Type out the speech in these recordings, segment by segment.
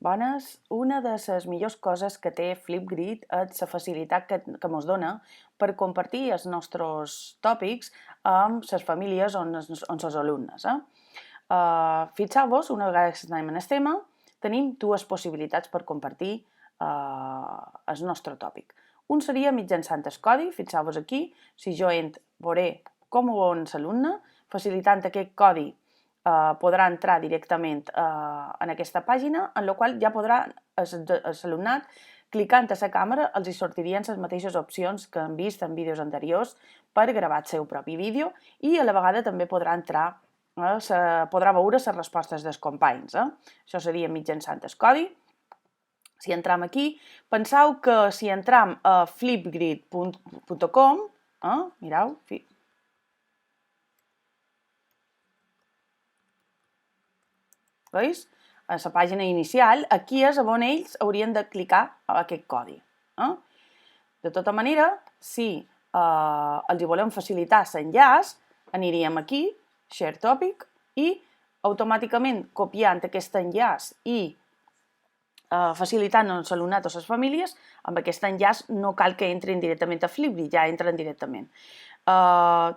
Bones, una de les millors coses que té Flipgrid és la facilitat que ens dona per compartir els nostres tòpics amb les famílies o amb els alumnes. Fixeu-vos, una vegada que anem en el tema, tenim dues possibilitats per compartir el nostre tòpic. Un seria mitjançant el codi, fixeu-vos aquí, si jo veuré com ho veu l'alumne, facilitant aquest codi podrà entrar directament en aquesta pàgina, en la qual ja podrà l'alumnat, clicant a la càmera, els hi sortirien les mateixes opcions que hem vist en vídeos anteriors per gravar el seu propi vídeo i a la vegada també podrà entrar, podrà veure les respostes dels companys. Això seria mitjançant el codi. Si entram aquí, penseu que si entram a flipgrid.com, mireu, veus? A la pàgina inicial, aquí és on ells haurien de clicar a aquest codi. De tota manera, si els volem facilitar l'enllaç, aniríem aquí, Share Topic, i automàticament copiant aquest enllaç i facilitant l'alumnat o les famílies, amb aquest enllaç no cal que entrin directament a Flipgrid, ja entren directament.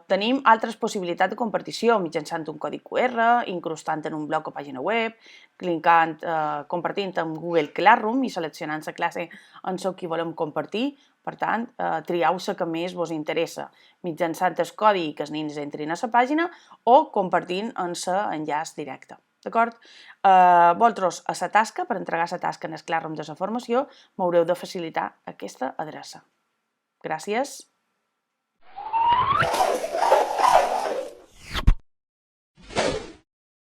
Tenim altres possibilitats de compartició mitjançant un codi QR, incrustant en un blog o pàgina web, compartint amb Google Classroom i seleccionant la classe en la que volem compartir. Per tant, trieu la que més vos interessa, mitjançant el codi que els nens entrin a la pàgina o compartint en l'enllaç directe. D'acord? Vosaltres, a la tasca, per entregar la tasca en el Classroom de la formació, m'haureu de facilitar aquesta adreça. Gràcies.